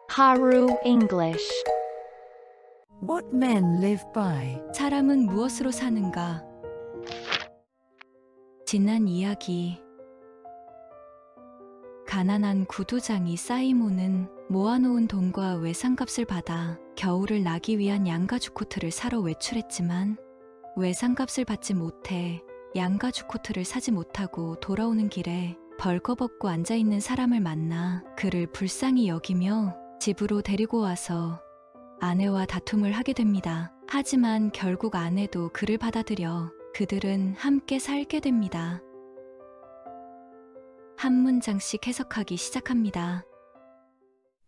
Haru English. What men live by. 사람은 무엇으로 사는가? 지난 이야기. 가난한 구두장이 사이몬은 모아놓은 돈과 외상값을 받아 겨울을 나기 위한 양가죽 코트를 사러 외출했지만 외상값을 받지 못해 양가죽 코트를 사지 못하고 돌아오는 길에 벌거벗고 앉아있는 사람을 만나 그를 불쌍히 여기며 집으로 데리고 와서 아내와 다툼을 하게 됩니다. 하지만 결국 아내도 그를 받아들여 그들은 함께 살게 됩니다. 한 문장씩 해석하기 시작합니다.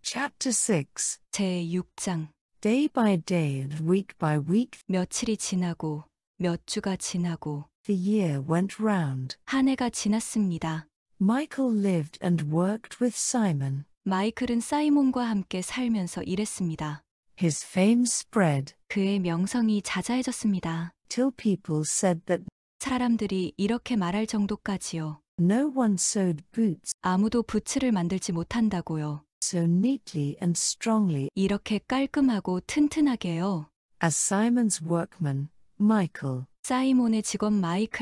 Chapter 6. 제6장. Day by day and week by week, 며칠이 지나고 몇 주가 지나고 the year went round. 한 해가 지났습니다. Michael lived and worked with Simon. 마이클은 사이몬과 함께 살면서 일했습니다. His fame spread 그의 명성이 자자해졌습니다. till people said that 사람들이 이렇게 말할 정도까지요. no one sewed boots 아무도 부츠를 만들지 못한다고요. so neatly and strongly 이렇게 깔끔하고 튼튼하게요. as Simon's workman, Michael. 사이몬의 직원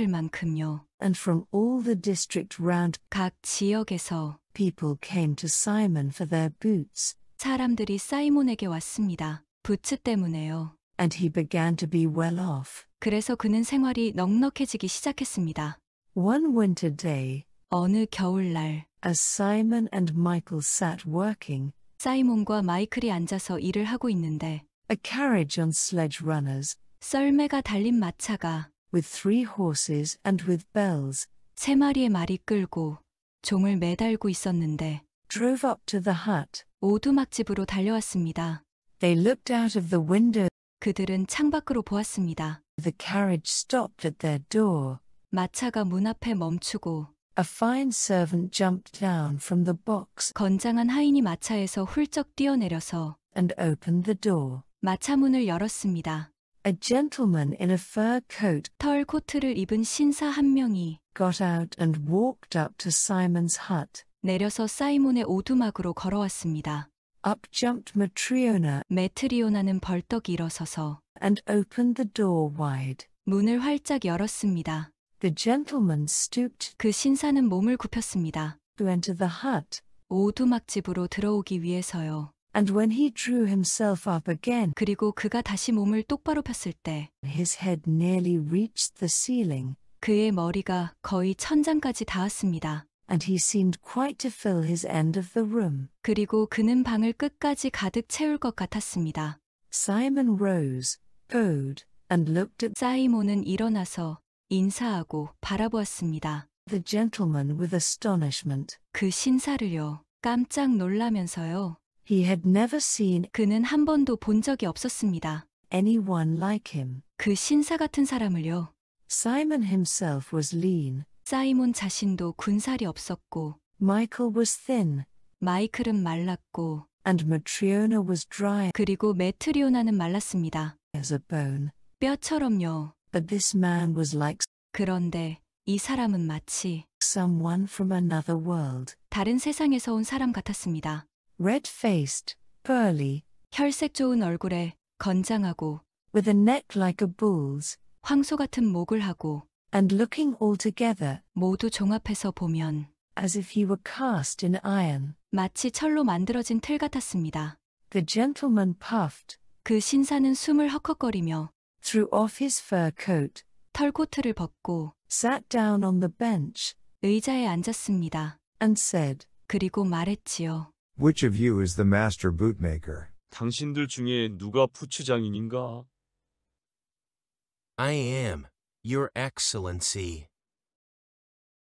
마이클만큼요. And from all the district round, 각 지역에서 people came to Simon for their boots, 사람들이 사이몬에게 왔습니다. 부츠 때문에요. and he began to be well off. 그래서 그는 생활이 넉넉해지기 시작했습니다. One winter day, 어느 겨울날 as Simon and Michael sat working, 사이몬과 마이클이 앉아서 일을 하고 있는데 a carriage on sledge runners, 썰매가 달린 마차가 with 3 horses and with bells, 3마리의 말이 끌고 종을 매달고 있었는데 drove up to the hut. 오두막집으로 달려왔습니다. They looked out of the window. 그들은 창밖으로 보았습니다. The carriage stopped at their door. 마차가 문 앞에 멈추고 A fine servant jumped down from the box 건장한 하인이 마차에서 훌쩍 뛰어내려서 and opened the door. 마차 문을 열었습니다. A gentleman in a fur coat 털 코트를 입은 신사 한 명이 got out and walked up to Simon's hut. 내려서 사이몬의 오두막으로 걸어왔습니다. Up jumped Matriona 메트리오나는 벌떡 일어서서 and opened the door wide. 문을 활짝 열었습니다. The gentleman stooped 그 신사는 몸을 굽혔습니다. to enter the hut, 오두막집으로 들어오기 위해서요. and when he drew himself up again, 그리고 그가 다시 몸을 똑바로 폈을 때 his head nearly reached the ceiling, 그의 머리가 거의 천장까지 닿았습니다. and he seemed quite to fill his end of the room. 그리고 그는 방을 끝까지 가득 채울 것 같았습니다. Simon rose, bowed, and looked at 사이몬은 일어나서 인사하고 바라보았습니다. the gentleman with astonishment. 그 신사를요. 깜짝 놀라면서요. He had never seen 그는 한 번도 본 적이 없었습니다. anyone like him. 그 신사 같은 사람을요. Simon himself was lean. 사이몬 자신도 군살이 없었고 Michael was thin, 마이클은 말랐고 and Matriona was dry 그리고 메트리오나는 말랐습니다. as a bone. 뼈처럼요. But this man was like 그런데 이 사람은 마치 someone from another world. 다른 세상에서 온 사람 같았습니다. Red-faced, pearly, 혈색 좋은 얼굴에 건장하고 with a neck like a bull's, 황소 같은 목을 하고 and looking altogether 모두 종합해서 보면 as if he were cast in iron. 마치 철로 만들어진 틀 같았습니다. The gentleman puffed, 그 신사는 숨을 헉헉거리며 threw off his fur coat, 털코트를 벗고 sat down on the bench, 의자에 앉았습니다. and said, 그리고 말했지요. Which of you is the master bootmaker? 당신들 중에 누가 부츠장인인가? I am, Your Excellency.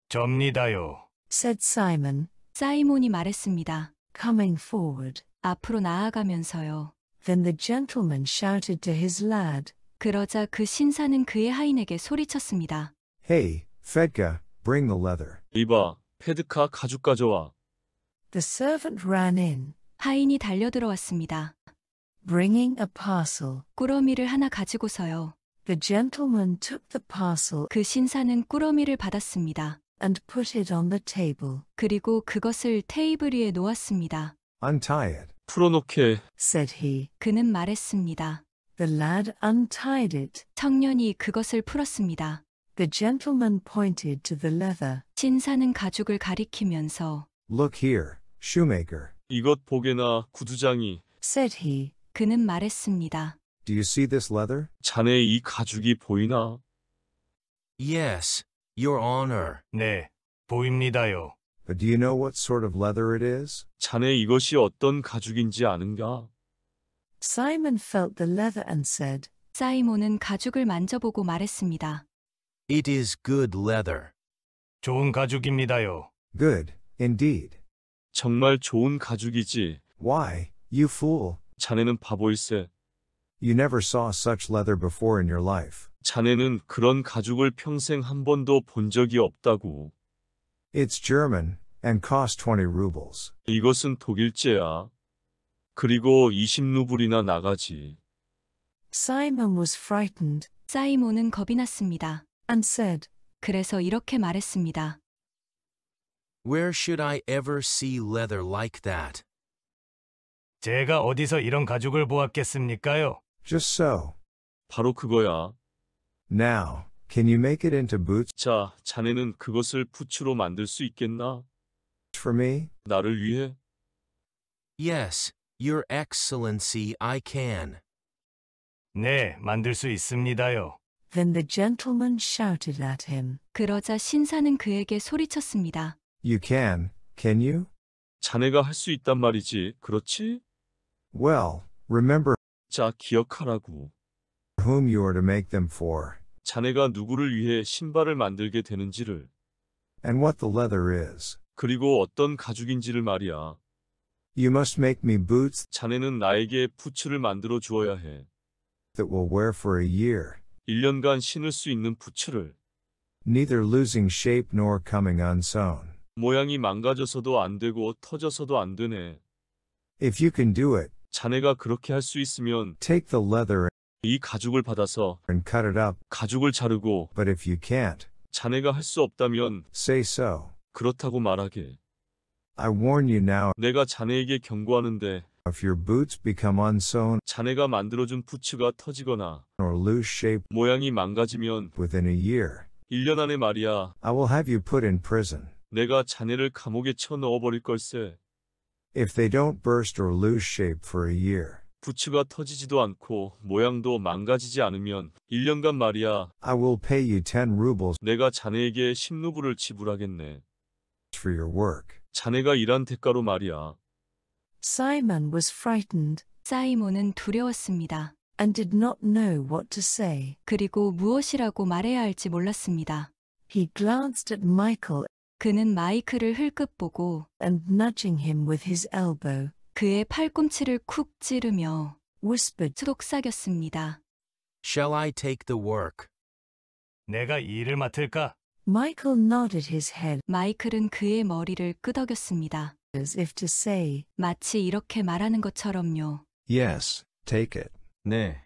접니다요. said Simon, 사이몬이 말했습니다. coming forward. 앞으로 나아가면서요. Then the gentleman shouted to his lad, 그러자 그 신사는 그의 하인에게 소리쳤습니다. Hey, Fedka, bring the leather. 이봐, 페드카 가죽 가져와. The servant ran in, 하인이 달려들어왔습니다. bringing a parcel. 꾸러미를 하나 가지고서요. The gentleman took the parcel 그 신사는 꾸러미를 받았습니다. and put it on the table. 그리고 그것을 테이블 위에 놓았습니다. Untie it. 풀어놓게. said he. 그는 말했습니다. The lad untied it. 청년이 그것을 풀었습니다. The gentleman pointed to the leather. 신사는 가죽을 가리키면서 Look here, shoemaker. 이것 보게나 구두장이. Said he. 그는 말했습니다. Do you see this leather? 자네 이 가죽이 보이나? Yes, Your Honor. 네, 보입니다요. But do you know what sort of leather it is? 자네 이것이 어떤 가죽인지 아는가? Simon felt the leather and said, 사이몬은 가죽을 만져보고 말했습니다. It is good leather. 좋은 가죽입니다요. Good, indeed. 정말 좋은 가죽이지. Why, you fool, 자네는 바보일세. you never saw such leather before in your life. 자네는 그런 가죽을 평생 한 번도 본 적이 없다고. It's German, and cost 20 rubles. 이것은 독일제야. 그리고 20루블이나 나가지. Simon was frightened 사이몬은 겁이 났습니다. and said, 그래서 이렇게 말했습니다. Where should I ever see leather like that? 제가 어디서 이런 가죽을 보았겠습니까요? Just so. 바로 그거야. Now, can you make it into boots 자, 자네는 그것을 부츠로 만들 수 있겠나? for me? 나를 위해? Yes, Your Excellency, I can. 네, 만들 수 있습니다요. Then the gentleman shouted at him. 그러자 신사는 그에게 소리쳤습니다. You can you? 자네가 할 수 있단 말이지, 그렇지? Well, remember 자, 기억하라고. whom you are to make them for, 자네가 누구를 위해 신발을 만들게 되는지를, and what the leather is. 그리고 어떤 가죽인지를 말이야. You must make me boots 자네는 나에게 부츠를 만들어 주어야 해. that will wear for a year, 1년간 신을 수 있는 부츠를. neither losing shape nor coming unsewn. 모양이 망가져서도 안 되고 터져서도 안 되네. If you can do it, 자네가 그렇게 할 수 있으면 take the leather 이 가죽을 받아서 and cut it up, 가죽을 자르고, but if you can't, 자네가 할 수 없다면 say so. 그렇다고 말하게. I warn you now, 내가 자네에게 경고하는데 if your boots become unsewn 자네가 만들어준 부츠가 터지거나 or lose shape 모양이 망가지면 within a year, 1년 안에 말이야, I will have you put in prison. 내가 자네를 감옥에 쳐 넣어버릴 걸세. If they don't burst or lose shape for a year, 부츠가 터지지도 않고 모양도 망가지지 않으면 1년간 말이야, I will pay you 10 rubles 내가 자네에게 10루블을 지불하겠네. for your work. 자네가 일한 대가로 말이야. Simon was frightened 사이몬은 두려웠습니다. and did not know what to say. 그리고 무엇이라고 말해야 할지 몰랐습니다. He glanced at Michael 그는 마이크를 흘끗 보고 and nudging him with his elbow, 그의 팔꿈치를 쿡 찌르며 whispered, 속삭였습니다. Shall I take the work? 내가 이 일을 맡을까? Michael nodded his head 마이클은 그의 머리를 끄덕였습니다. as if to say, 마치 이렇게 말하는 것처럼요. Yes, take it. 네,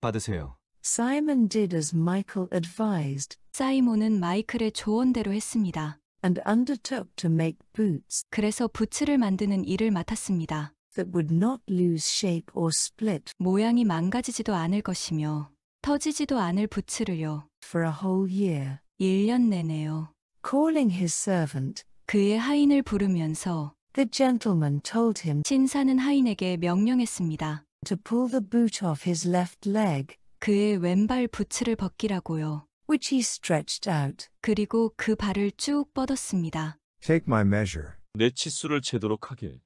받으세요. Simon did as Michael advised 사이몬은 마이클의 조언대로 했습니다. and undertook to make boots 그래서 부츠를 만드는 일을 맡았습니다. that would not lose shape or split 모양이 망가지지도 않을 것이며 터지지도 않을 부츠를요. for a whole year. 1년 내내요. Calling his servant, 그의 하인을 부르면서 the gentleman told him 신사는 하인에게 명령했습니다. to pull the boot off his left leg, 그의 왼발 부츠를 벗기라고요. which he stretched out. 그리고 그 발을 쭉 뻗었습니다. Take my measure. 내 치수를 재도록 하게.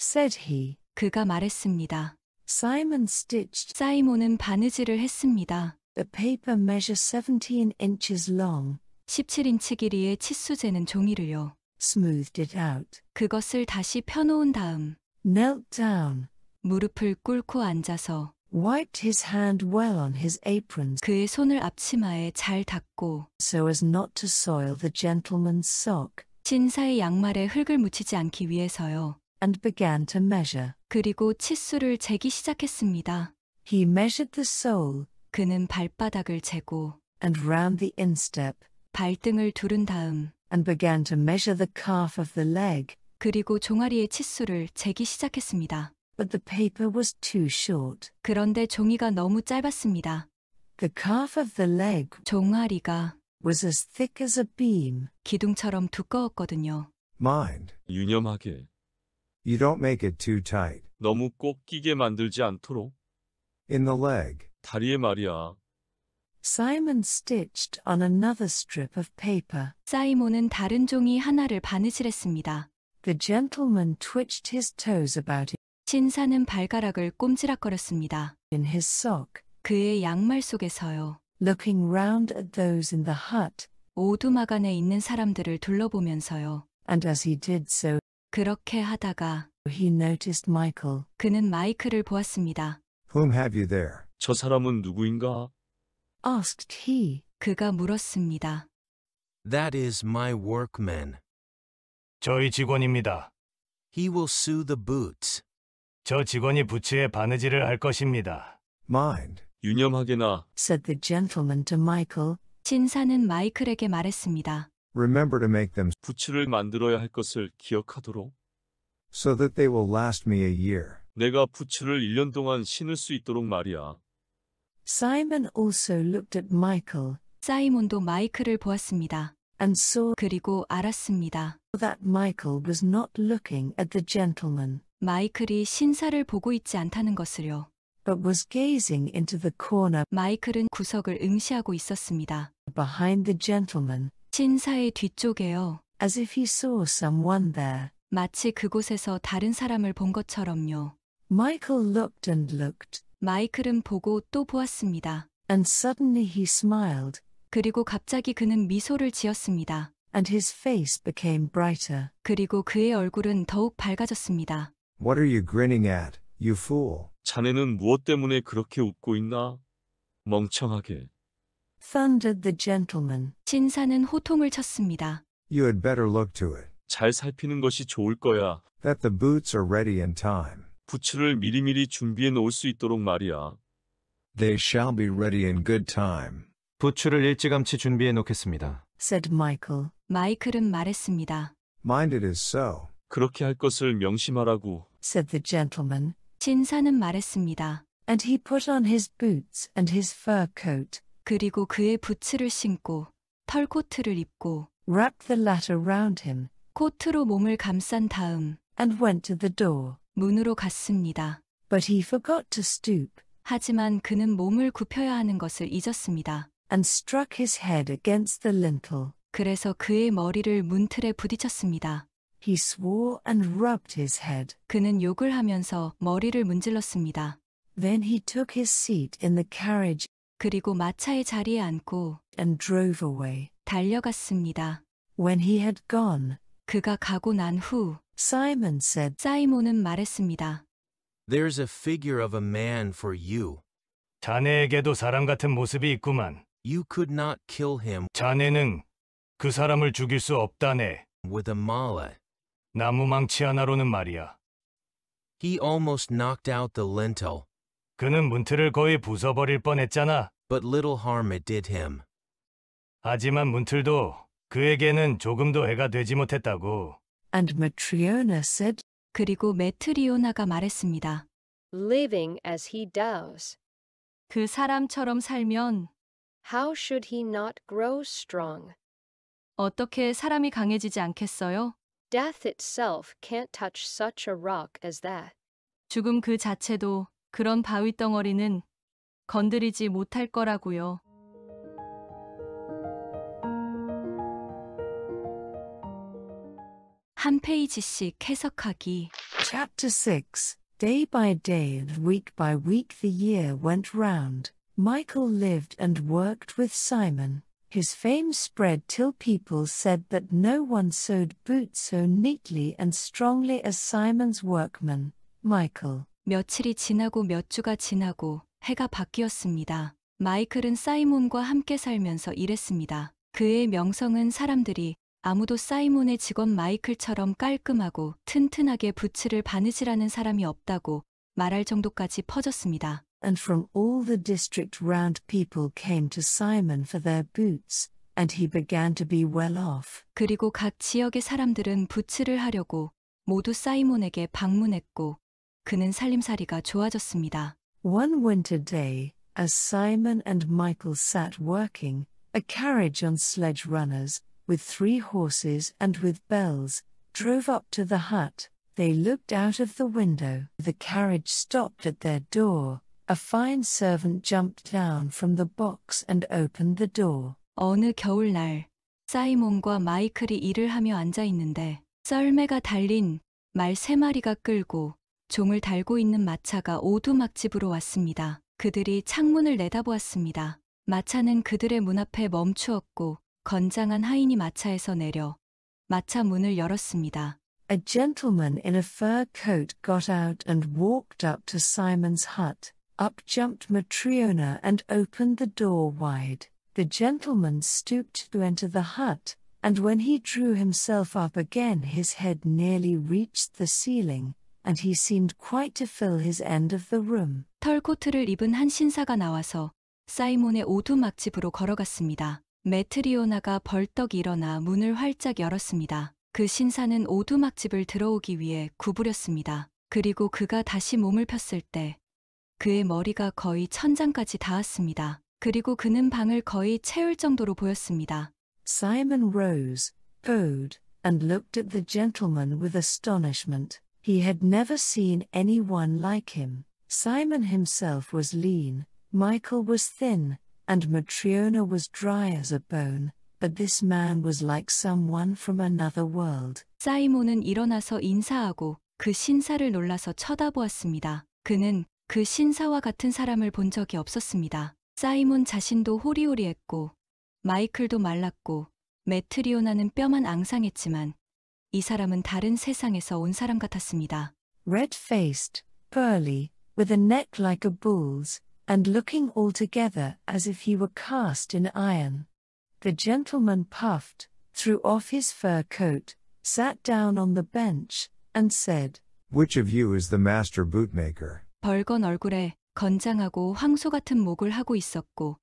Said he. 그가 말했습니다. Simon stitched 사이몬은 바느질을 했습니다. the paper measure 17 inches long, 17인치 길이의 치수재는 종이를요. smoothed it out, 그것을 다시 펴놓은 다음 knelt down, 무릎을 꿇고 앉아서 wiped his hand well on his aprons 그의 손을 앞치마에 잘 닦고 so as not to soil the gentleman's sock, 신사의 양말에 흙을 묻히지 않기 위해서요. and began to measure. 그리고 치수를 재기 시작했습니다. He measured the sole 그는 발바닥을 재고 and round the instep, 발등을 두른 다음 and began to measure the calf of the leg. 그리고 종아리의 치수를 재기 시작했습니다. but the paper was too short. 그런데 종이가 너무 짧았습니다. The calf of the leg 종아리가 was as thick as a beam. 기둥처럼 두꺼웠거든요. Mind. 유념하게. You don't make it too tight. 너무 꼭 끼게 만들지 않도록. In the leg. 다리에 말이야. Simon stitched on another strip of paper. 사이몬은 다른 종이 하나를 바느질했습니다. The gentleman twitched his toes about 신사는 발가락을 꼼지락거렸습니다. in his sock, 그의 양말 속에서요. looking round at those in the hut, 오두막 안에 있는 사람들을 둘러보면서요. and as he did so, 그렇게 하다가 he noticed Michael. 그는 마이클을 보았습니다. Whom have you there? 저 사람은 누구인가? Asked he. 그가 물었습니다. That is my workman. 저희 직원입니다. He will sew the boots. 저 직원이 부츠에 바느질을 할 것입니다. Mind. 유념하게나. Said the gentleman to Michael. 신사는 마이클에게 말했습니다. Remember to make them 부츠를 만들어야 할 것을 기억하도록. so that they will last me a year. 내가 부츠를 1년 동안 신을 수 있도록 말이야. Simon also looked at Michael, 사이몬도 마이클을 보았습니다. and saw 그리고 알았습니다. that Michael was not looking at the gentleman, 마이클이 신사를 보고 있지 않다는 것을요. but was gazing into the corner 마이클은 구석을 응시하고 있었습니다. behind the gentleman, 신사의 뒤쪽에요. as if he saw someone there. 마치 그곳에서 다른 사람을 본 것처럼요. Michael looked and looked, 마이클은 보고 또 보았습니다. and suddenly he smiled, 그리고 갑자기 그는 미소를 지었습니다. and his face became brighter. 그리고 그의 얼굴은 더욱 밝아졌습니다. What are you grinning at, you fool? 자네는 무엇 때문에 그렇게 웃고 있나? 멍청하게. Thundered the gentleman. 신사는 호통을 쳤습니다. You had better look to it. 잘 살피는 것이 좋을 거야. That the boots are ready in time. 부츠를 미리미리 준비해 놓을 수 있도록 말이야. They shall be ready in good time. 부츠를 일찌감치 준비해 놓겠습니다. Said Michael. 마이클은 말했습니다. Mind it is so. 그렇게 할 것을 명심하라고. Said the gentleman. 신사는 말했습니다. And he put on his boots and his fur coat, 그리고 그의 부츠를 신고 털코트를 입고 wrapped the latter round him, 코트로 몸을 감싼 다음 and went to the door. 문으로 갔습니다. But he forgot to stoop, 하지만 그는 몸을 굽혀야 하는 것을 잊었습니다. and struck his head against the lintel. 그래서 그의 머리를 문틀에 부딪혔습니다. He swore and rubbed his head. 그는 욕을 하면서 머리를 문질렀습니다. Then he took his seat in the carriage 그리고 마차의 자리에 앉고 and drove away. 달려갔습니다. When he had gone, 그가 가고 난 후 Simon said, 사이몬은 말했습니다. There's a figure of a man for you. 자네에게도 사람 같은 모습이 있구만. You could not kill him 자네는 그 사람을 죽일 수 없다네. with a mallet. 나무망치 하나로는 말이야. He almost knocked out the lintel, 그는 문틀을 거의 부숴버릴 뻔했잖아. but little harm it did him. 하지만 문틀도 그에게는 조금도 해가 되지 못했다고. and Matriona said, 그리고 메트리오나가 말했습니다. Living as he does, 그 사람처럼 살면 how should he not grow strong? 어떻게 사람이 강해지지 않겠어요? Death itself can't touch such a rock as that. 죽음 그 자체도 그런 바위 덩어리는 건드리지 못할 거라고요. 한 페이지씩 해석하기. Chapter 6. Day by day and week by week the year went round. Michael lived and worked with Simon. His fame spread till people said that no one sewed boots so neatly and strongly as Simon's workman, Michael. 며칠이 지나고 몇 주가 지나고 해가 바뀌었습니다. 마이클은 사이몬과 함께 살면서 일했습니다. 그의 명성은 사람들이 아무도 사이몬의 직원 마이클처럼 깔끔하고 튼튼하게 부츠를 바느질하는 사람이 없다고 말할 정도까지 퍼졌습니다. And from all the district round people came to Simon for their boots, and he began to be well off. 그리고 각 지역의 사람들은 부츠를 하려고 모두 사이몬에게 방문했고 그는 살림살이가 좋아졌습니다. One winter day, as Simon and Michael sat working, a carriage on sledge runners, with 3 horses and with bells, drove up to the hut. They looked out of the window. The carriage stopped at their door. A fine servant jumped down from the box and opened the door. 어느 겨울날 사이몬과 마이클이 일을 하며 앉아 있는데 썰매가 달린 말 3마리가 끌고 종을 달고 있는 마차가 오두막집으로 왔습니다. 그들이 창문을 내다보았습니다. 마차는 그들의 문 앞에 멈추었고 건장한 하인이 마차에서 내려 마차 문을 열었습니다. A gentleman in a fur coat got out and walked up to Simon's hut. Up jumped Matriona and opened the door wide. The gentleman stooped to enter the hut, and when he drew himself up again his head nearly reached the ceiling, and he seemed quite to fill his end of the room. 털코트를 입은 한 신사가 나와서 사이몬의 오두막집으로 걸어갔습니다. 메트리오나가 벌떡 일어나 문을 활짝 열었습니다. 그 신사는 오두막집을 들어오기 위해 구부렸습니다. 그리고 그가 다시 몸을 폈을 때 그의 머리가 거의 천장까지 닿았습니다. 그리고 그는 방을 거의 채울 정도로 보였습니다. Simon rose, bowed, and looked at the gentleman with astonishment. He had never seen anyone like him. Simon himself was lean, Michael was thin, and Matriona was dry as a bone, but this man was like someone from another world. 사이몬은 일어나서 인사하고 그 신사를 놀라서 쳐다보았습니다. 그는 그 신사와 같은 사람을 본 적이 없었습니다. 사이몬 자신도 호리호리했고 마이클도 말랐고 메트리오나는 뼈만 앙상했지만 이 사람은 다른 세상에서 온 사람 같았습니다. Red-faced, burly, with a neck like a bull's, and looking altogether as if he were cast in iron. The gentleman puffed, threw off his fur coat, sat down on the bench, and said, Which of you is the master bootmaker? 벌건 얼굴에 건장하고 황소 같은 목을 하고 있었고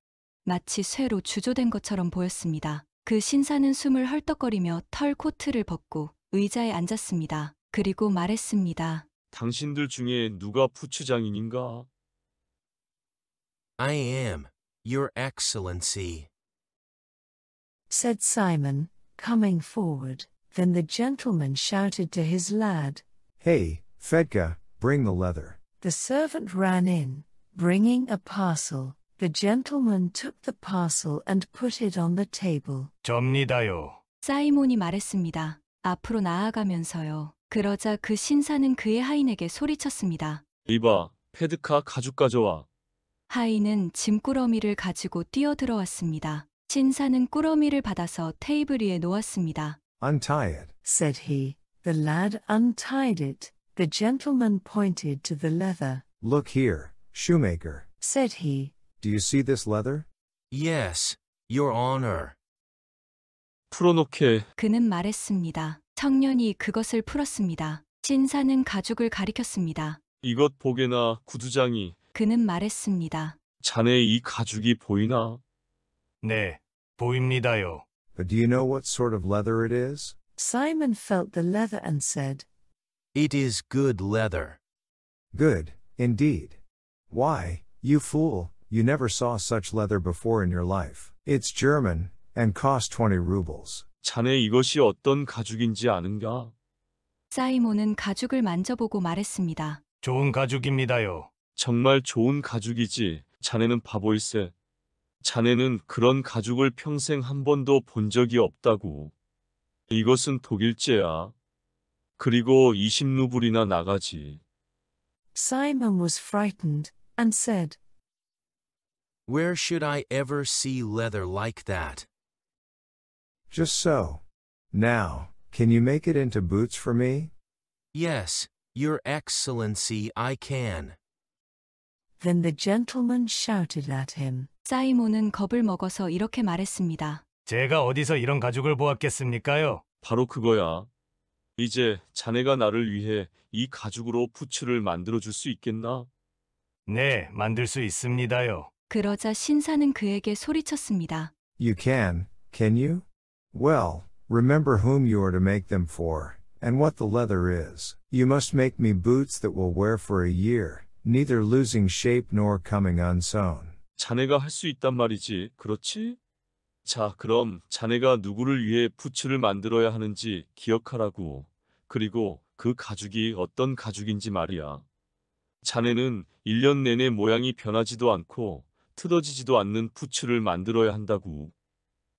마치 쇠로 주조된 것처럼 보였습니다. 그 신사는 숨을 헐떡거리며 털 코트를 벗고 의자에 앉았습니다. 그리고 말했습니다. 당신들 중에 누가 부추장인인가? I am, Your Excellency. said Simon, coming forward. Then the gentleman shouted to his lad. Hey, Fedka, bring the leather. The servant ran in, bringing a parcel. The gentleman took the parcel and put it on the table. 접니다요. 사이몬이 말했습니다. 앞으로 나아가면서요. 그러자 그 신사는 그의 하인에게 소리쳤습니다. 이봐, 페드카 가죽 가져와. 하인은 짐꾸러미를 가지고 뛰어들어왔습니다. 신사는 꾸러미를 받아서 테이블 위에 놓았습니다. Untie it. said he. The lad untied it. The gentleman pointed to the leather. Look here, shoemaker. Said he. Do you see this leather? Yes, Your Honor. 풀어놓게. 그는 말했습니다. 청년이 그것을 풀었습니다. 신사는 가죽을 가리켰습니다. 이것 보게나 구두장이. 그는 말했습니다. 자네 이 가죽이 보이나? 네, 보입니다요. But do you know what sort of leather it is? Simon felt the leather and said, It is good leather. Good, indeed. Why, you fool, you never saw such leather before in your life. It's German, and cost 20 rubles. 자네 이것이 어떤 가죽인지 아는가? 사이몬은 가죽을 만져보고 말했습니다. 좋은 가죽입니다요. 정말 좋은 가죽이지. 자네는 바보일세. 자네는 그런 가죽을 평생 한 번도 본 적이 없다고. 이것은 독일제야. 그리고 20루블이나 나가지. Simon was frightened, and said, Where should I ever see leather like that? Just so. Now, can you make it into boots for me? Yes, Your Excellency, I can. Then the gentleman shouted at him. 사이몬은 겁을 먹어서 이렇게 말했습니다. 제가 어디서 이런 가죽을 보았겠습니까요? 바로 그거야. 이제 자네가 나를 위해 이 가죽으로 부츠를 만들어줄 수 있겠나? 네, 만들 수 있습니다요. 그러자 신사는 그에게 소리쳤습니다. You can you? Well, remember whom you are to make them for, and what the leather is. You must make me boots that will wear for a year, neither losing shape nor coming unsewn. 자네가 할 수 있단 말이지, 그렇지? 자, 그럼 자네가 누구를 위해 부츠를 만들어야 하는지 기억하라고. 그리고 그 가죽이 어떤 가죽인지 말이야. 자네는 1년 내내 모양이 변하지도 않고 틀어지지도 않는 부츠를 만들어야 한다고.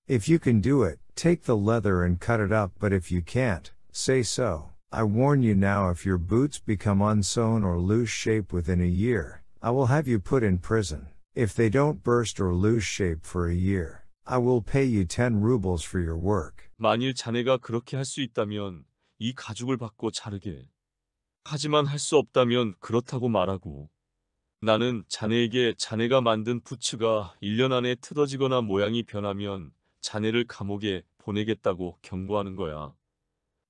If you can do it, take the leather and cut it up, but if you can't, say so. I warn you now, if your boots become unsewn or lose shape within a year, I will have you put in prison. If they don't burst or lose shape for a year, I will pay you 10 rubles for your work. 만일 자네가 그렇게 할 수 있다면 이 가죽을 받고 자르게. 하지만 할 수 없다면 그렇다고 말하고. 나는 자네에게 자네가 만든 부츠가 1년 안에 틀어지거나 모양이 변하면 자네를 감옥에 보내겠다고 경고하는 거야.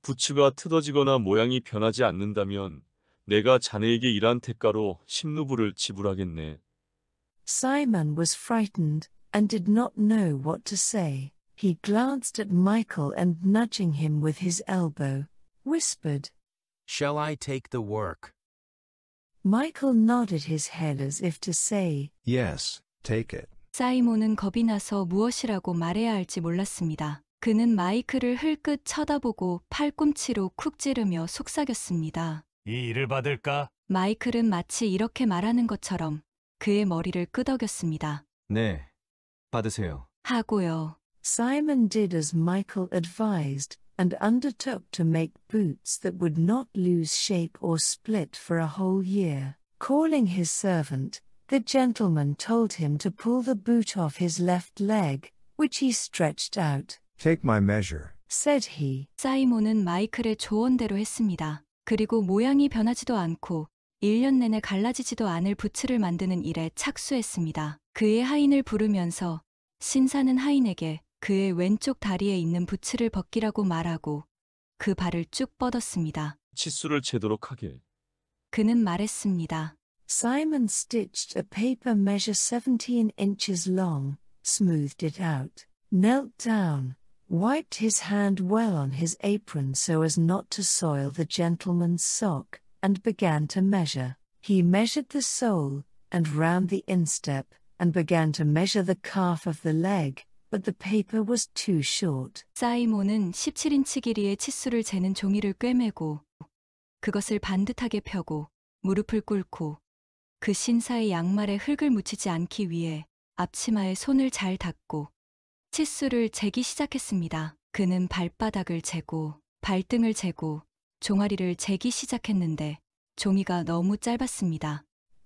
부츠가 틀어지거나 모양이 변하지 않는다면 내가 자네에게 일한 대가로 10루블을 지불하겠네. Simon was frightened, and did not know what to say. He glanced at Michael and, nudging him with his elbow, whispered. Shall I take the work? Michael nodded his head as if to say, Yes, take it. 사이몬은 겁이 나서 무엇이라고 말해야 할지 몰랐습니다. 그는 마이클을 흘끗 쳐다보고 팔꿈치로 쿡 찌르며 속삭였습니다. 이 일을 받을까? 마이클은 마치 이렇게 말하는 것처럼 그의 머리를 끄덕였습니다. 네, 받으세요. 하고요. Simon did as Michael advised, and undertook to make boots that would not lose shape or split for a whole year. Calling his servant, the gentleman told him to pull the boot off his left leg, which he stretched out. Take my measure. Said he. 사이몬은 마이클의 조언대로 했습니다. 그리고 모양이 변하지도 않고 1년 내내 갈라지지도 않을 부츠를 만드는 일에 착수했습니다. 그의 하인을 부르면서 신사는 하인에게 그의 왼쪽 다리에 있는 부츠를 벗기라고 말하고 그 발을 쭉 뻗었습니다. 치수를 재도록 하게. 그는 말했습니다. Simon stitched a paper measure 17 inches long, smoothed it out, knelt down, wiped his hand well on his apron so as not to soil the gentleman's sock, and began to measure. He measured the sole, and round the instep, and began to measure the calf of the leg, but the paper was too short. 사이몬은 17인치 길이의 치수를 재는 종이를 꿰매고 그것을 반듯하게 펴고 무릎을 꿇고 그 신사의 양말에 흙을 묻히지 않기 위해 앞치마에 손을 잘 닦고 치수를 재기 시작했습니다. 그는 발바닥을 재고 발등을 재고 종아리를 재기 시작했는데 종이가 너무 짧았습니다.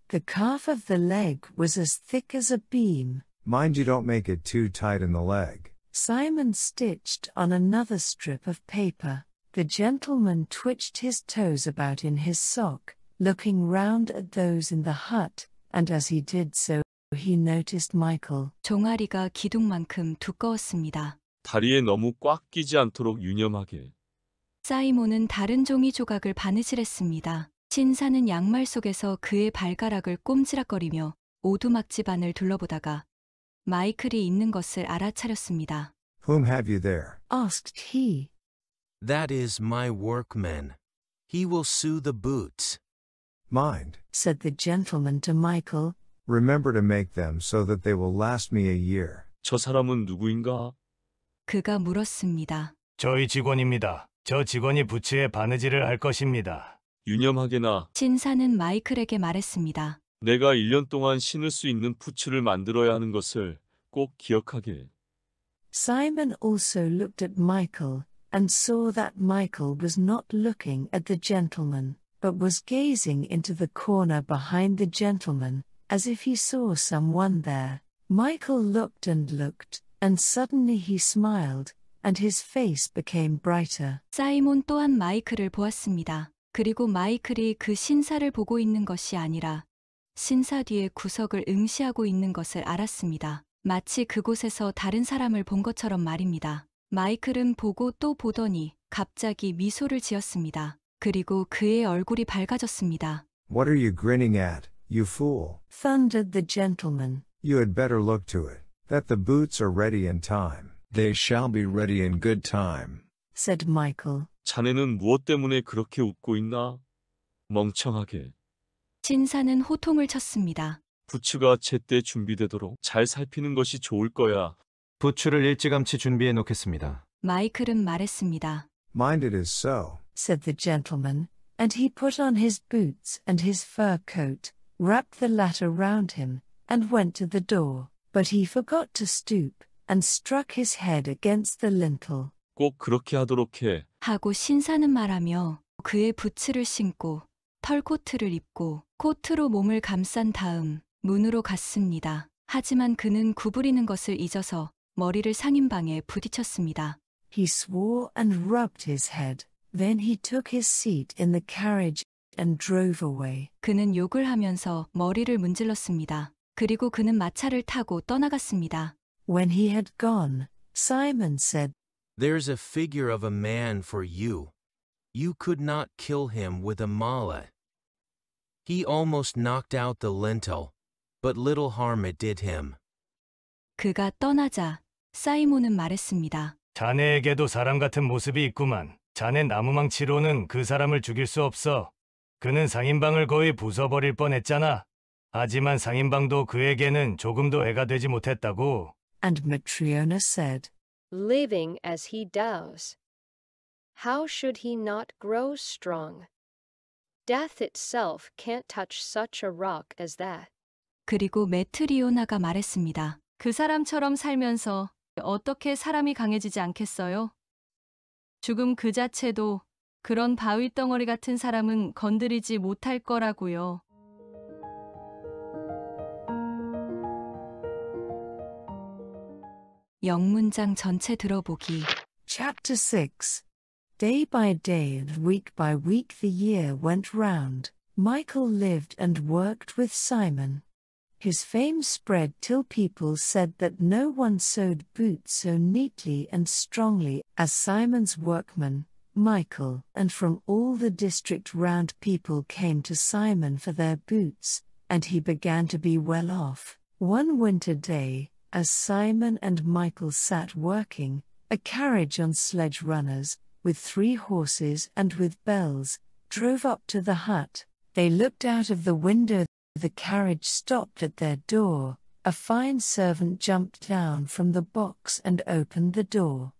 The calf of the leg was as thick as a beam. Mind you don't make it too tight in the leg. Simon stitched on another strip of paper. The gentleman twitched his toes about in his sock, looking round at those in the hut, and as he did so, he noticed Michael. 종아리가 기둥만큼 두꺼웠습니다. 다리에 너무 꽉 끼지 않도록 유념하게. 사이몬은 다른 종이 조각을 바느질했습니다. 신사는 양말 속에서 그의 발가락을 꼼지락거리며 오두막집안을 둘러보다가 마이클이 있는 것을 알아차렸습니다. Whom have you there? Asked he. That is my workman. He will sew the boots. Mind. Said the gentleman to Michael. Remember to make them so that they will last me a year. 저 사람은 누구인가? 그가 물었습니다. 저희 직원입니다. 저 직원이 부츠에 바느질을 할 것입니다. 유념하게나. 신사는 마이클에게 말했습니다. 내가 1년 동안 신을 수 있는 부츠를 만들어야 하는 것을 꼭 기억하게. Simon also looked at Michael, and saw that Michael was not looking at the gentleman, but was gazing into the corner behind the gentleman, as if he saw someone there. Michael looked, and suddenly he smiled, and his face became brighter. 사이몬 또한 마이클을 보았습니다. 그리고 마이클이 그 신사를 보고 있는 것이 아니라 신사 뒤의 구석을 응시하고 있는 것을 알았습니다. 마치 그곳에서 다른 사람을 본 것처럼 말입니다. 마이클은 보고 또 보더니 갑자기 미소를 지었습니다. 그리고 그의 얼굴이 밝아졌습니다. What are you grinning at, you fool? Thundered the gentleman. You had better look to it, that the boots are ready in time. They shall be ready in good time. said Michael. 자네는 무엇 때문에 그렇게 웃고 있나? 멍청하게. 신사는 호통을 쳤습니다. 부츠가 제때 준비되도록 잘 살피는 것이 좋을 거야. 부츠를 일찌감치 준비해 놓겠습니다. 마이클은 말했습니다. Mind it is so. Said the gentleman, and he put on his boots and his fur coat, wrapped the latter round him, and went to the door. But he forgot to stoop, and struck his head against the lintel. 꼭 그렇게 하도록 해. 하고 신사는 말하며 그의 부츠를 신고 털코트를 입고 코트로 몸을 감싼 다음 문으로 갔습니다. 하지만 그는 구부리는 것을 잊어서 머리를 상인방에 부딪혔습니다. He swore and rubbed his head. Then he took his seat in the carriage and drove away. 그는 욕을 하면서 머리를 문질렀습니다. 그리고 그는 마차를 타고 떠나갔습니다. When he had gone, Simon said, There's a figure of a man for you. You could not kill him with a mallet. He almost knocked out the lintel, but little harm it did him. 그가 떠나자 사이몬은 말했습니다. 자네에게도 사람 같은 모습이 있구만. 자네 나무망치로는 그 사람을 죽일 수 없어. 그는 상인방을 거의 부숴버릴 뻔했잖아. 하지만 상인방도 그에게는 조금도 해가 되지 못했다고. and Matriona said, Living as he does, how should he not grow strong? Death itself can't touch such a rock as that. 그리고 메트리오나가 말했습니다. 그 사람처럼 살면서 어떻게 사람이 강해지지 않겠어요? 죽음 그 자체도 그런 바위 덩어리 같은 사람은 건드리지 못할 거라고요. 영문장 전체 들어보기. Chapter 6. Day by day and week by week the year went round. Michael lived and worked with Simon. His fame spread till people said that no one sewed boots so neatly and strongly as Simon's workman, Michael, and from all the district round people came to Simon for their boots, and he began to be well off. One winter day, as Simon and Michael sat working, a carriage on sledge runners, with 3 horses and with bells, drove up to the hut. They looked out of the window. The carriage stopped at their door. A fine servant jumped down from the box and opened the door.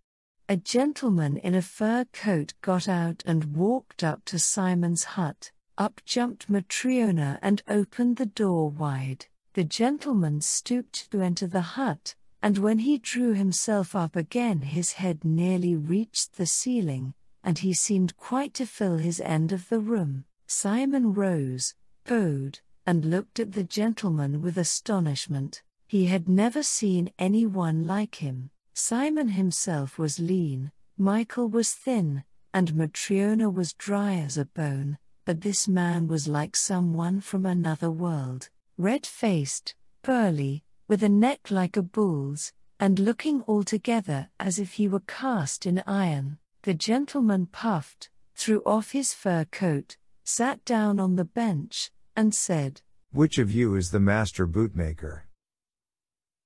A gentleman in a fur coat got out and walked up to Simon's hut. Up jumped Matriona and opened the door wide. The gentleman stooped to enter the hut, and when he drew himself up again his head nearly reached the ceiling, and he seemed quite to fill his end of the room. Simon rose, bowed, and looked at the gentleman with astonishment. He had never seen anyone like him. Simon himself was lean, Michael was thin, and Matriona was dry as a bone, but this man was like someone from another world, red-faced, burly, with a neck like a bull's, and looking altogether as if he were cast in iron. The gentleman puffed, threw off his fur coat, sat down on the bench, and said, Which of you is the master bootmaker?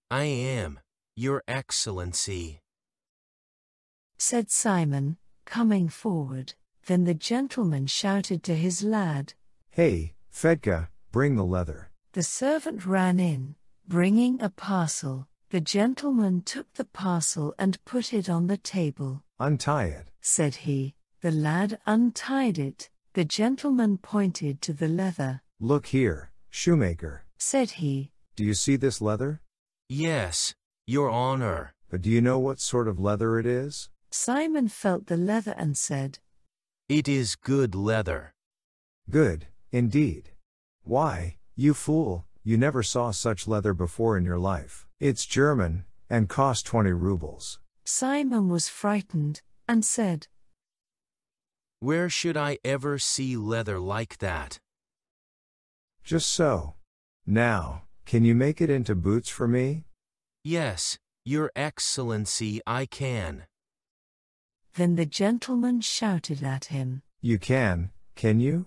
I am, Your Excellency. Said Simon, coming forward. Then the gentleman shouted to his lad. Hey, Fedka, bring the leather. The servant ran in, bringing a parcel. The gentleman took the parcel and put it on the table. Untie it, said he. The lad untied it. The gentleman pointed to the leather. Look here, shoemaker, said he. Do you see this leather? Yes, Your Honor. But do you know what sort of leather it is? Simon felt the leather and said, It is good leather. Good, indeed. Why, you fool, you never saw such leather before in your life. It's German, and cost 20 rubles. Simon was frightened, and said, Where should I ever see leather like that? Just so. Now, can you make it into boots for me? Yes, Your Excellency, I can. Then the gentleman shouted at him. You can you?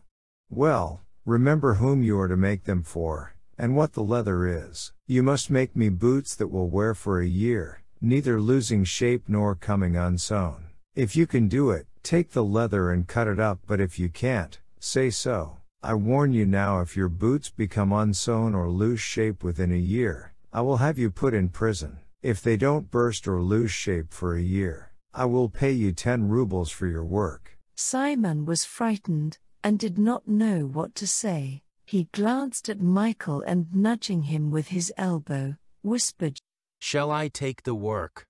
Well, remember whom you are to make them for, and what the leather is. You must make me boots that will wear for a year, neither losing shape nor coming unsewn. If you can do it, take the leather and cut it up, but if you can't, say so. I warn you now, if your boots become unsewn or lose shape within a year, I will have you put in prison. If they don't burst or lose shape for a year, I will pay you 10 rubles for your work. Simon was frightened, and did not know what to say. He glanced at Michael and, nudging him with his elbow, whispered, Shall I take the work?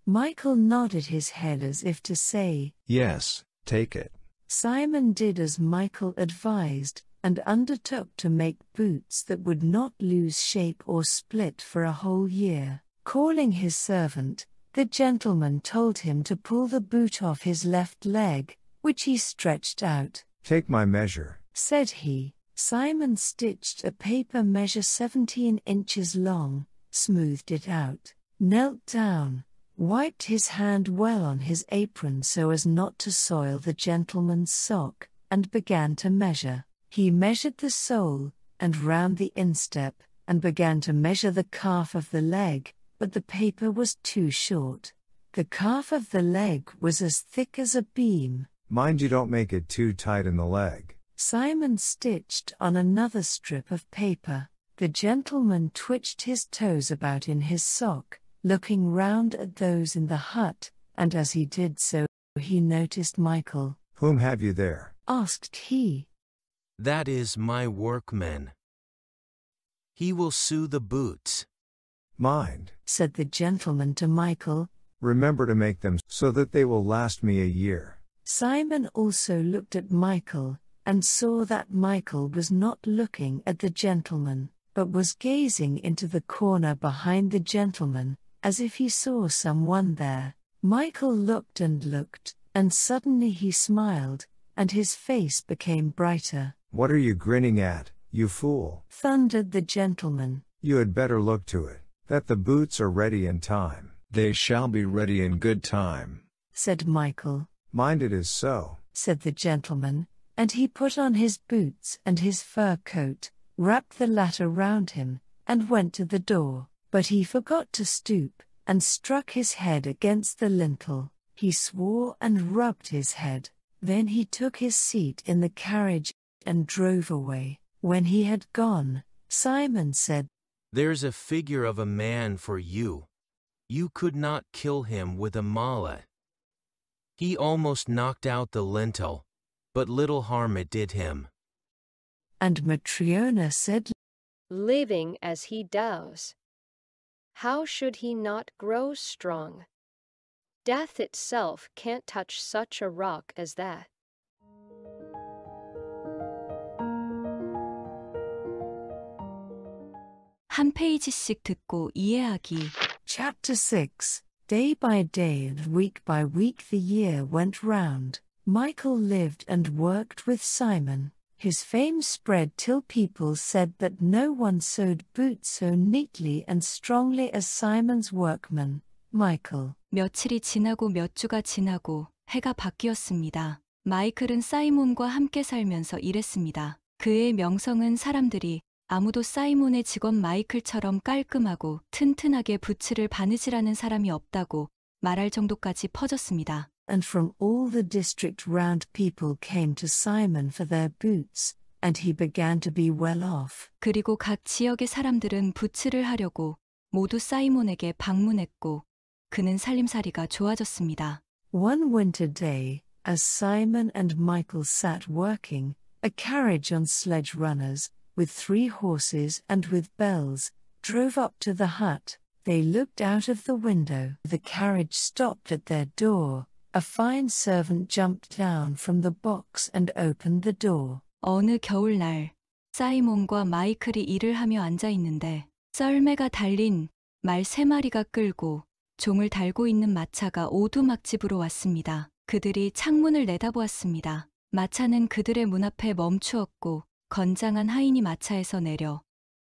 Michael nodded his head as if to say, Yes, take it. Simon did as Michael advised, and undertook to make boots that would not lose shape or split for a whole year. Calling his servant, the gentleman told him to pull the boot off his left leg, which he stretched out. Take my measure, said he. Simon stitched a paper measure 17 inches long, smoothed it out, knelt down, wiped his hand well on his apron so as not to soil the gentleman's sock, and began to measure. He measured the sole, and round the instep, and began to measure the calf of the leg, but the paper was too short. The calf of the leg was as thick as a beam. Mind you don't make it too tight in the leg. Simon stitched on another strip of paper. The gentleman twitched his toes about in his sock, looking round at those in the hut, and as he did so, he noticed Michael. Whom have you there? Asked he. That is my workman. He will sew the boots. Mind, said the gentleman to Michael. Remember to make them so that they will last me a year. Simon also looked at Michael, and saw that Michael was not looking at the gentleman, but was gazing into the corner behind the gentleman, as if he saw someone there. Michael looked, and suddenly he smiled, and his face became brighter. What are you grinning at, you fool? Thundered the gentleman. You had better look to it, that the boots are ready in time. They shall be ready in good time, said Michael. Mind it is so, said the gentleman, and he put on his boots and his fur coat, wrapped the latter round him, and went to the door. But he forgot to stoop, and struck his head against the lintel. He swore and rubbed his head. Then he took his seat in the carriage and drove away. When he had gone, Simon said, There's a figure of a man for you. You could not kill him with a mallet. He almost knocked out the lintel, but little harm it did him. And Matryona said, Living as he does, how should he not grow strong? Death itself can't touch such a rock as that. 한 페이지씩 듣고 이해하기. Chapter 6. Day by day and week by week the year went round. Michael lived and worked with Simon. His fame spread till people said that no one sewed boots so neatly and strongly as Simon's workman, Michael. 며칠이 지나고 몇 주가 지나고 해가 바뀌었습니다. 마이클은 사이몬과 함께 살면서 일했습니다. 그의 명성은 사람들이 아무도 사이몬의 직원 마이클처럼 깔끔하고 튼튼하게 부츠를 바느질하는 사람이 없다고 말할 정도까지 퍼졌습니다. And from all the district round people came to Simon for their boots, and he began to be well off. 그리고 각 지역의 사람들은 부츠를 하려고 모두 사이몬에게 방문했고 그는 살림살이가 좋아졌습니다. One winter day, as Simon and Michael sat working, a carriage on sledge runners, with 3 horses and with bells, drove up to the hut. They looked out of the window. The carriage stopped at their door. A fine servant jumped down from the box and opened the door. 어느 겨울날, 사이몬과 마이클이 일을 하며 앉아 있는데 썰매가 달린 말 3마리가 끌고 종을 달고 있는 마차가 오두막집으로 왔습니다. 그들이 창문을 내다보았습니다. 마차는 그들의 문 앞에 멈추었고 건장한 하인이 마차에서 내려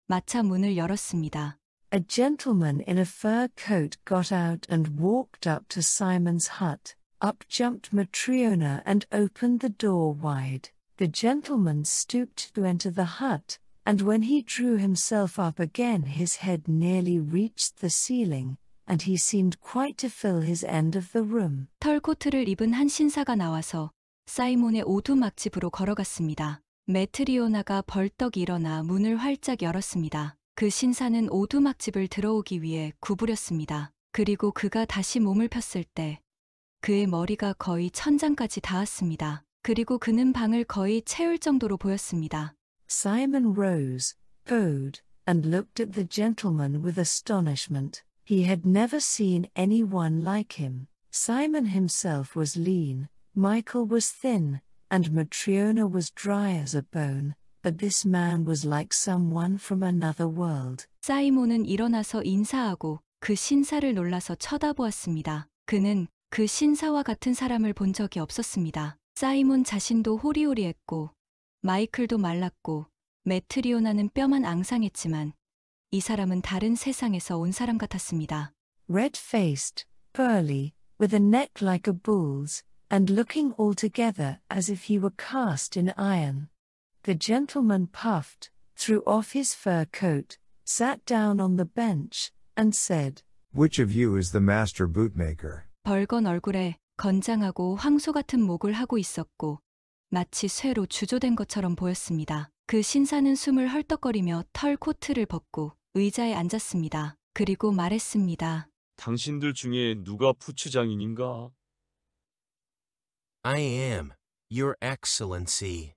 마차 문을 열었습니다. A gentleman in a fur coat got out and walked up to Simon's hut. Up jumped Matryona and opened the door wide. The gentleman stooped to enter the hut, and when he drew himself up again his head nearly reached the ceiling, and he seemed quite to fill his end of the room. 털코트를 입은 한 신사가 나와서 사이몬의 오두막집으로 걸어갔습니다. 메트리오나가 벌떡 일어나 문을 활짝 열었습니다. 그 신사는 오두막집을 들어오기 위해 구부렸습니다. 그리고 그가 다시 몸을 폈을 때 그의 머리가 거의 천장까지 닿았습니다. 그리고 그는 방을 거의 채울 정도로 보였습니다. Simon rose, bowed, and looked at the gentleman with astonishment. He had never seen anyone like him. Simon himself was lean, Michael was thin, and Matriona was dry as a bone, but this man was like someone from another world. 사이몬은 일어나서 인사하고 그 신사를 놀라서 쳐다보았습니다. 그는 그 신사와 같은 사람을 본 적이 없었습니다. 사이몬 자신도 호리호리했고 마이클도 말랐고 메트리오나는 뼈만 앙상했지만 이 사람은 다른 세상에서 온 사람 같았습니다. Red-faced, burly, with a neck like a bull's, and looking altogether as if he were cast in iron. The gentleman puffed, threw off his fur coat, sat down on the bench, and said, Which of you is the master bootmaker? 벌건 얼굴에 건장하고 황소 같은 목을 하고 있었고 마치 쇠로 주조된 것처럼 보였습니다. 그 신사는 숨을 헐떡거리며 털 코트를 벗고 의자에 앉았습니다. 그리고 말했습니다. 당신들 중에 누가 부추장인인가? I am, Your Excellency.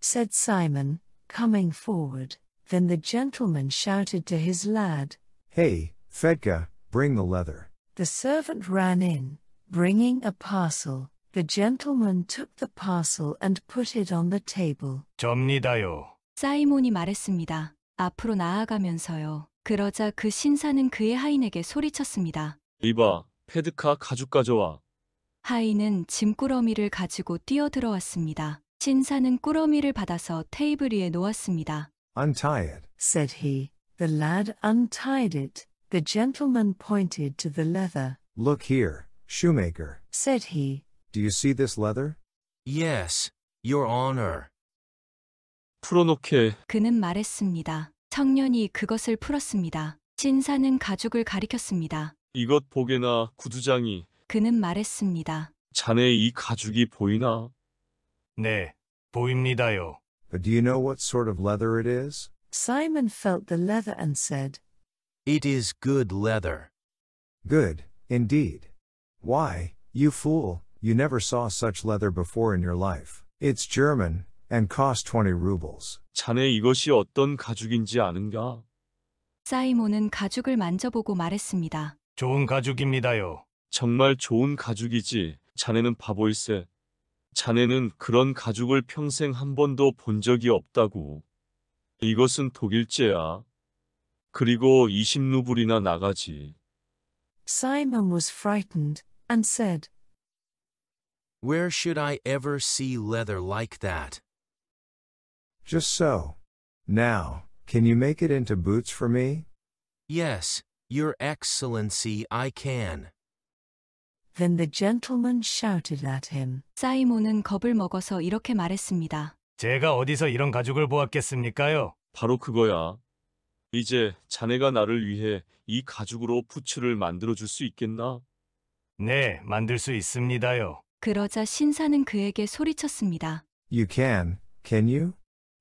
said Simon, coming forward. Then the gentleman shouted to his lad. Hey, Fedka, bring the leather. The servant ran in, bringing a parcel. The gentleman took the parcel and put it on the table. 접니다요. 사이몬이 말했습니다. 앞으로 나아가면서요. 그러자 그 신사는 그의 하인에게 소리쳤습니다. 이봐, 페드카 가죽 가져와. 하인은 짐꾸러미를 가지고 뛰어들어왔습니다. 신사는 꾸러미를 받아서 테이블 위에 놓았습니다. Untie it. said he. The lad untied it. The gentleman pointed to the leather. Look here, shoemaker. Said he. Do you see this leather? Yes, Your Honor. 풀어놓게. 그는 말했습니다. 청년이 그것을 풀었습니다. 신사는 가죽을 가리켰습니다. 이것 보게나 구두장이. 그는 말했습니다. 자네 이 가죽이 보이나? 네, 보입니다요. But do you know what sort of leather it is? Simon felt the leather and said, It is good leather. Good, indeed. Why, you fool, you never saw such leather before in your life. It's German, and cost 20 rubles. 자네 이것이 어떤 가죽인지 아는가? 사이몬은 가죽을 만져보고 말했습니다. 좋은 가죽입니다요. 정말 좋은 가죽이지. 자네는 바보일세. 자네는 그런 가죽을 평생 한 번도 본 적이 없다고. 이것은 독일제야. 그리고 20루블이나 나가지. Simon was frightened, and said, Where should I ever see leather like that? Just so. Now, can you make it into boots for me? Yes, Your Excellency, I can. Then the gentleman shouted at him. 사이몬은 겁을 먹어서 이렇게 말했습니다. 제가 어디서 이런 가죽을 보았겠습니까요? 바로 그거야. 이제 자네가 나를 위해 이 가죽으로 부츠를 만들어줄 수 있겠나? 네, 만들 수 있습니다요. 그러자 신사는 그에게 소리쳤습니다. You can you?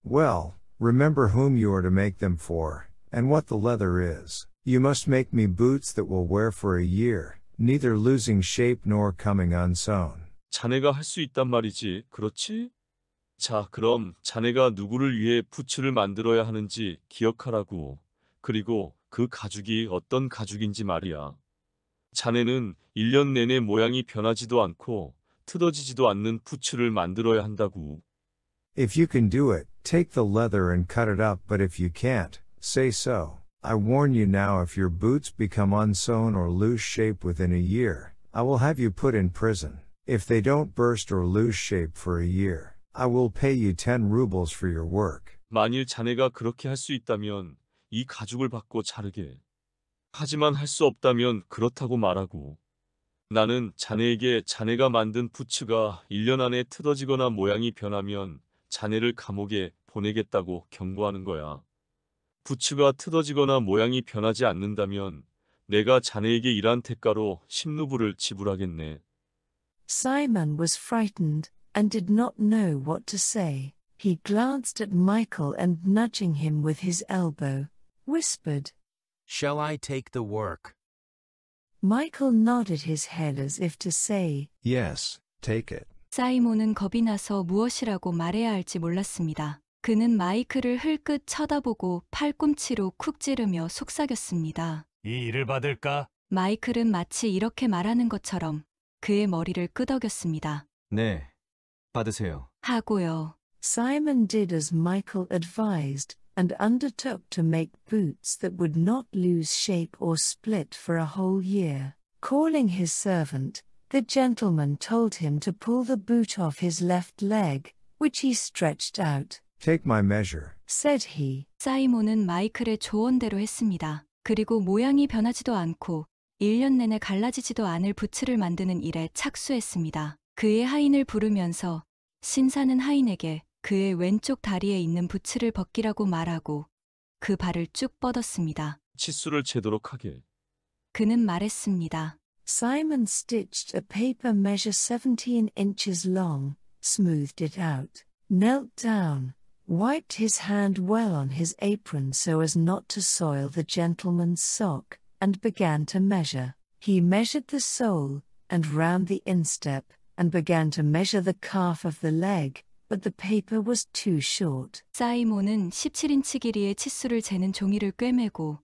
Well, remember whom you are to make them for, and what the leather is. You must make me boots that will wear for a year, neither losing shape nor coming unsewn. 자네가 할 수 있단 말이지, 그렇지? 자, 그럼 자네가 누구를 위해 부츠를 만들어야 하는지 기억하라고. 그리고 그 가죽이 어떤 가죽인지 말이야. 자네는 1년 내내 모양이 변하지도 않고 틀어지지도 않는 부츠를 만들어야 한다고. If you can do it, take the leather and cut it up, but if you can't, say so. I warn you now, if your boots become unsewn or lose shape within a year, I will have you put in prison. If they don't burst or lose shape for a year, I will pay you 10 rubles for your work. 만일 자네가 그렇게 할 수 있다면 이 가죽을 받고 자르게. 하지만 할 수 없다면 그렇다고 말하고. 나는 자네에게 자네가 만든 부츠가 1년 안에 틀어지거나 모양이 변하면 자네를 감옥에 보내겠다고 경고하는 거야. 부츠가 틀어지거나 모양이 변하지 않는다면 내가 자네에게 일한 대가로 10루블을 지불하겠네. Simon was frightened and did not know what to say. He glanced at Michael and nudging him with his elbow, whispered. Shall I take the work? Michael nodded his head as if to say, Yes, take it. 사이몬은 겁이 나서 무엇이라고 말해야 할지 몰랐습니다. 그는 마이클을 흘끗 쳐다보고 팔꿈치로 쿡 찌르며 속삭였습니다. 이 일을 받을까? 마이클은 마치 이렇게 말하는 것처럼 그의 머리를 끄덕였습니다. 네, 받으세요. 하고요. Simon did as Michael advised and undertook to make boots that would not lose shape or split for a whole year. Calling his servant, the gentleman told him to pull the boot off his left leg, which he stretched out. Take my measure. Said he. 사이몬은 마이클의 조언대로 했습니다. 그리고 모양이 변하지도 않고 1년 내내 갈라지지도 않을 부츠를 만드는 일에 착수했습니다. 그의 하인을 부르면서 신사는 하인에게 그의 왼쪽 다리에 있는 부츠를 벗기라고 말하고 그 발을 쭉 뻗었습니다. 치수를 재도록 하게. 그는 말했습니다. Simon stitched a paper measure 17 inches long, smoothed it out, knelt down, wiped his hand well on his apron so as not to soil the gentleman's sock, and began to measure. He measured the sole, and round the instep, and began to measure the calf of the leg, but the paper was too short. 사이몬은 17인치 길이의 치수를 재는 종이를 꿰매고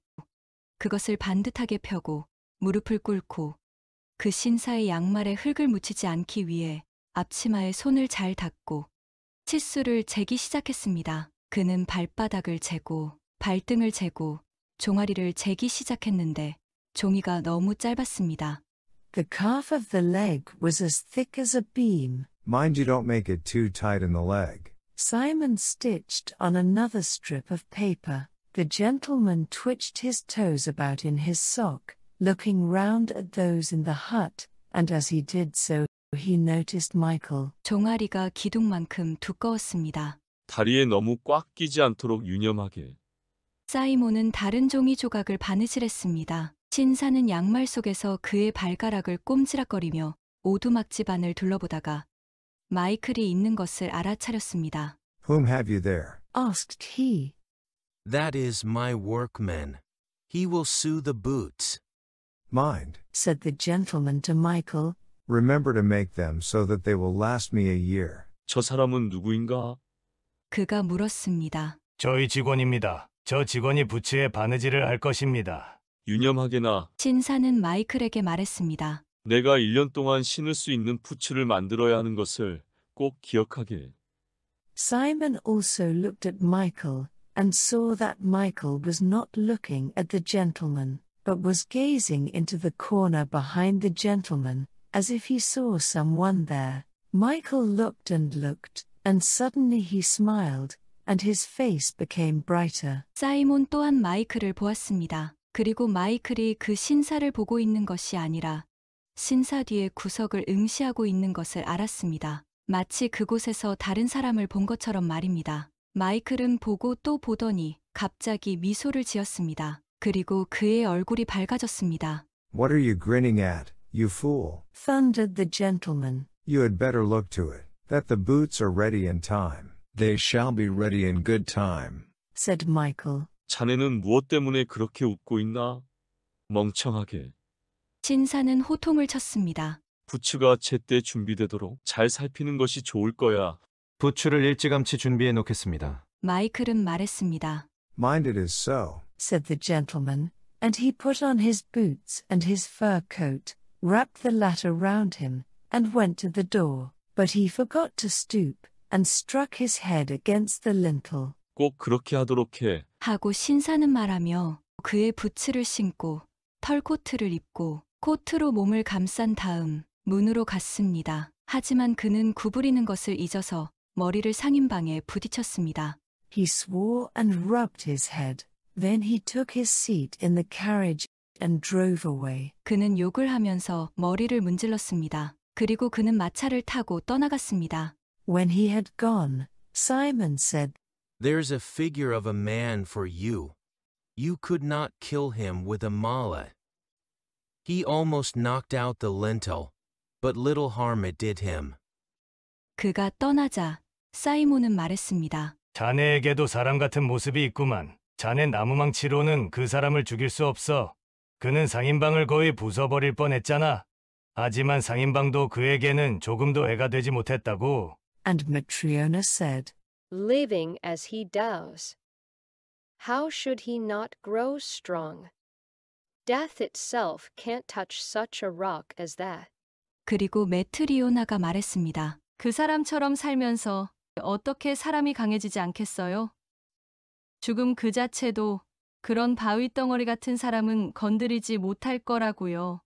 그것을 반듯하게 펴고 무릎을 꿇고 그 신사의 양말에 흙을 묻히지 않기 위해 앞치마에 손을 잘 닦고 치수를 재기 시작했습니다. 그는 발바닥을 재고 발등을 재고 종아리를 재기 시작했는데 종이가 너무 짧았습니다. The calf of the leg was as thick as a beam. Mind you don't make it too tight in the leg. Simon stitched on another strip of paper. The gentleman twitched his toes about in his sock, looking round at those in the hut, and as he did so, he noticed Michael. 종아리가 기둥만큼 두꺼웠습니다. 다리에 너무 꽉 끼지 않도록 유념하게. 사이몬은 다른 종이 조각을 바느질했습니다. 신사는 양말 속에서 그의 발가락을 꼼지락거리며 오두막집 안을 둘러보다가 마이클이 있는 것을 알아차렸습니다. Whom have you there? Asked he. That is my workman. He will sew the boots. Mind. Said the gentleman to Michael. Remember to make them so that they will last me a year. 저 사람은 누구인가? 그가 물었습니다. 저희 직원입니다. 저 직원이 부츠에 바느질을 할 것입니다. 유념하게나. 신사는 마이클에게 말했습니다. 내가 1년 동안 신을 수 있는 부츠를 만들어야 하는 것을 꼭 기억하게. Simon also looked at Michael, and saw that Michael was not looking at the gentleman, but was gazing into the corner behind the gentleman, as if he saw someone there. Michael looked, and suddenly he smiled, and his face became brighter. 사이몬 또한 마이클을 보았습니다. 그리고 마이클이 그 신사를 보고 있는 것이 아니라 신사 뒤의 구석을 응시하고 있는 것을 알았습니다. 마치 그곳에서 다른 사람을 본 것처럼 말입니다. 마이클은 보고 또 보더니 갑자기 미소를 지었습니다. 그리고 그의 얼굴이 밝아졌습니다. What are you grinning at, you fool? Thundered the gentleman. You had better look to it, that the boots are ready in time. They shall be ready in good time. Said Michael. 자네는 무엇 때문에 그렇게 웃고 있나? 멍청하게. 신사는 호통을 쳤습니다. 부츠가 제때 준비되도록 잘 살피는 것이 좋을 거야. 부츠를 일찌감치 준비해 놓겠습니다. 마이클은 말했습니다. Mind it is so. Said the gentleman, and he put on his boots and his fur coat, wrapped the latter round him, and went to the door. But he forgot to stoop, and struck his head against the lintel. 꼭 그렇게 하도록 해. 하고 신사는 말하며 그의 부츠를 신고 털코트를 입고 코트로 몸을 감싼 다음 문으로 갔습니다. 하지만 그는 구부리는 것을 잊어서 머리를 상인방에 부딪혔습니다. He swore and rubbed his head. Then he took his seat in the carriage and drove away. 그는 욕을 하면서 머리를 문질렀습니다. 그리고 그는 마차를 타고 떠나갔습니다. When he had gone, Simon said, There's a figure of a man for you. You could not kill him with a mallet. He almost knocked out the lintel, but little harm it did him. 그가 떠나자 사이몬은 말했습니다. 자네에게도 사람 같은 모습이 있구만. 자네 나무망치로는 그 사람을 죽일 수 없어. 그는 상인방을 거의 부숴버릴 뻔했잖아. 하지만 상인방도 그에게는 조금도 해가 되지 못했다고. And Matriona said, Living as he does. How should he not grow strong? Death itself can't touch such a rock as that. 그리고 메트리오나가 말했습니다. 그 사람처럼 살면서 어떻게 사람이 강해지지 않겠어요? 죽음 그 자체도 그런 바위 덩어리 같은 사람은 건드리지 못할 거라고요.